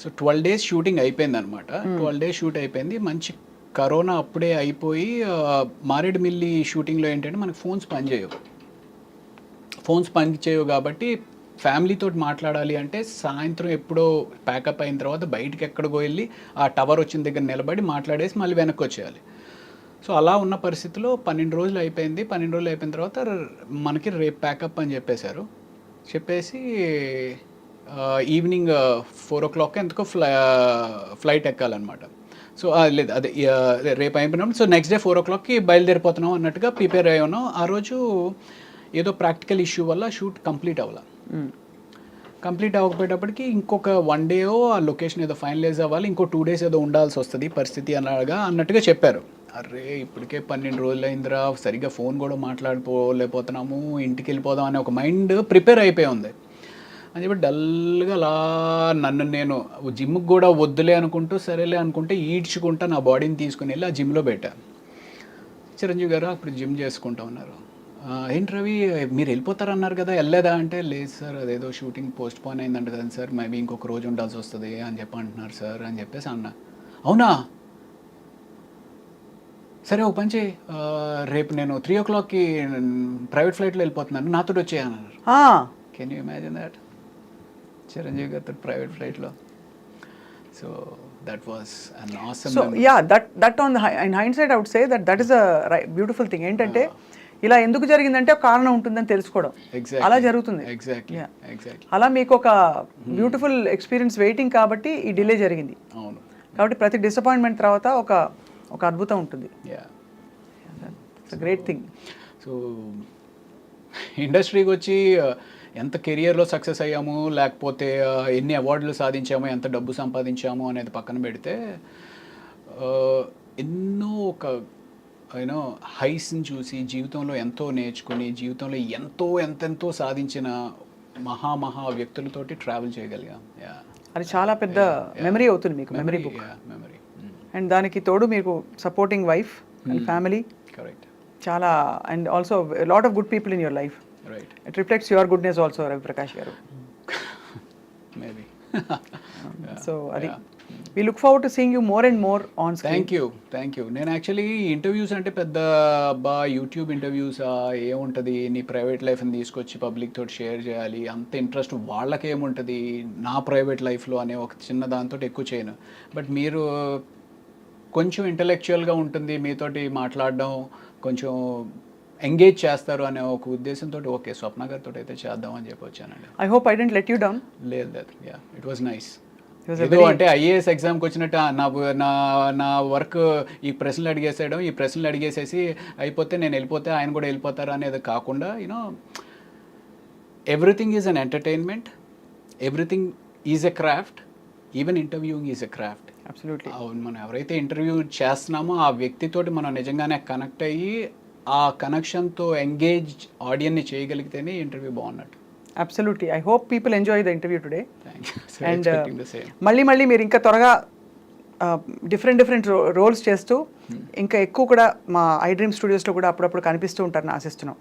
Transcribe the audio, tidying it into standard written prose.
So 12 days shooting అయిపోయింది అనమాట. 12 days shoot అయిపోయింది. మంచి కరోనా అప్పుడే అయిపోయి మారేడుమిల్లి షూటింగ్లో ఏంటంటే మనకు ఫోన్స్ పనిచేయవు కాబట్టి ఫ్యామిలీతో మాట్లాడాలి అంటే సాయంత్రం ఎప్పుడో ప్యాకప్ అయిన తర్వాత బయటికి ఎక్కడికో వెళ్ళి ఆ టవర్ వచ్చిన దగ్గర నిలబడి మాట్లాడేసి మళ్ళీ వెనక్కి వచ్చేయాలి. సో అలా ఉన్న పరిస్థితిలో 12 రోజులు అయిపోయింది. 12 రోజులు అయిపోయిన తర్వాత మనకి రేపు ప్యాకప్ అని చెప్పేసి ఈవినింగ్ 4 o'clock ఎందుకో ఫ్లైట్ ఎక్కాలన్నమాట. సో లేదు అదే రేపు అయిపోయినప్పుడు సో నెక్స్ట్ డే 4 o'clockకి బయలుదేరిపోతున్నాం అన్నట్టుగా ప్రిపేర్ అయ్యి ఉన్నాం. ఆ రోజు ఏదో ప్రాక్టికల్ ఇష్యూ వల్ల షూట్ కంప్లీట్ అవ్వకపోయేటప్పటికి ఇంకొక 1 day ఆ లొకేషన్ ఏదో ఫైనలైజ్ అవ్వాలి, ఇంకో 2 days ఏదో ఉండాల్సి వస్తుంది పరిస్థితి అన్నట్టుగా చెప్పారు. అరే ఇప్పటికే 12 రోజులు అయిందిరా, సరిగ్గా ఫోన్ కూడా మాట్లాడుకోలేకపోతున్నాము, ఇంటికి వెళ్ళిపోదాం అనే ఒక మైండ్ ప్రిపేర్ అయిపోయి ఉంది అని చెప్పి డల్గా అలా నన్ను నేను జిమ్కి కూడా వద్దులే అనుకుంటూ సరేలే అనుకుంటే ఈడ్చుకుంటా నా బాడీని తీసుకుని వెళ్ళి ఆ జిమ్లో పెట్టాను. చిరంజీవి గారు అప్పుడు జిమ్ చేసుకుంటా ఉన్నారు. ఏంటి రవి మీరు వెళ్ళిపోతారన్నారు కదా, వెళ్ళలేదా అంటే లేదు సార్ అదేదో షూటింగ్ పోస్ట్ పోన్ అయిందంట కదా సార్, మేబీ ఇంకొక రోజు ఉండాల్సి వస్తుంది అని చెప్పి అంటున్నారు సార్ అని చెప్పేసి అన్నా. అవునా సరే ఒక పని చేయి, రేపు నేను 3 o'clockకి ప్రైవేట్ ఫ్లైట్లో వెళ్ళిపోతున్నాను, నాతో వచ్చేయన్నారు. Can you imagine that? Chiranjeevi గారితో ప్రైవేట్ ఫ్లైట్లో. So that was an awesome. So yeah that on in hindsight I would say that is a beautiful thing. ఏంటంటే ఇలా ఎందుకు జరిగిందంటే ఒక కారణం ఉంటుందని తెలుసుకోవడం, అలా జరుగుతుంది. అలా మీకు ఒక బ్యూటిఫుల్ ఎక్స్పీరియన్స్ వెయిటింగ్ కాబట్టి ఈ డిలే జరిగింది. అవును, కాబట్టి ప్రతి డిసప్పాయింట్మెంట్ తర్వాత ఒక అద్భుతం ఉంటుంది. Great thing. సో ఇండస్ట్రీకి వచ్చి ఎంత కెరియర్లో సక్సెస్ అయ్యాము, లేకపోతే ఎన్ని అవార్డులు సాధించాము, ఎంత డబ్బు సంపాదించాము అనేది పక్కన పెడితే ఎన్నో ఒక యూనో హైస్ని చూసి జీవితంలో ఎంతో నేర్చుకుని జీవితంలో ఎంతెంతో సాధించిన మహా వ్యక్తులతోటి ట్రావెల్ చేయగలిగాం. అది చాలా పెద్ద మెమరీ అవుతుంది మీకు, మెమరీ బుక్. మెమరీ. అండ్ దానికి తోడు మీకు supporting wife and family. Correct. చాలా and also lot of good people in your life. Right. It reflects your goodness also Ravi Prakash garu. Maybe. So అది we look forward to seeing you more and more on screen. Thank you. నేను actually interviews అంటే పెద్ద YouTube interviews ఏముంటుంది, నీ private లైఫ్ని తీసుకొచ్చి public తోటి share చేయాలి అంత ఇంట్రెస్ట్ వాళ్ళకేముంటుంది నా ప్రైవేట్ లైఫ్లో అనే ఒక చిన్న దాంతో ఎక్కువ చేయను. బట్ మీరు కొంచెం ఇంటలెక్చువల్గా ఉంటుంది, మీతోటి మాట్లాడడం కొంచెం ఎంగేజ్ చేస్తారు అనే ఒక ఉద్దేశంతో ఓకే స్వప్న గారితో అయితే చేద్దాం అని చెప్పి వచ్చానండి. I hope I didn't let you down. లేదు, ఇట్ వాజ్ నైస్. ఏదో అంటే ఐఏఎస్ ఎగ్జామ్కి వచ్చినట్టు నా వర్క్ ఈ ప్రశ్నలు అడిగేసేసి అయిపోతే నేను వెళ్ళిపోతే ఆయన కూడా వెళ్ళిపోతారు అనేది కాకుండా you know everything is an entertainment, everything is a craft, even interviewing is a craft. Absolutely. అవును, మనం ఎవరైతే ఇంటర్వ్యూ చేస్తున్నామో ఆ వ్యక్తితోటి మనం నిజంగానే కనెక్ట్ అయ్యి ఆ కనెక్షన్తో ఎంగేజ్ ఆడియన్ని చేయగలిగితేనే ఇంటర్వ్యూ బాగున్నట్టు. Absolutely. I hope people enjoy the interview today. Thank you. So and expecting the same. మళ్ళీ మీరు ఇంకా త్వరగా డిఫరెంట్ రోల్స్ చేస్తూ ఇంకా ఎక్కువ కూడా మా ఐ డ్రీమ్ స్టూడియోస్లో కూడా అప్పుడప్పుడు కనిపిస్తూ ఉంటారని ఆశిస్తున్నాం.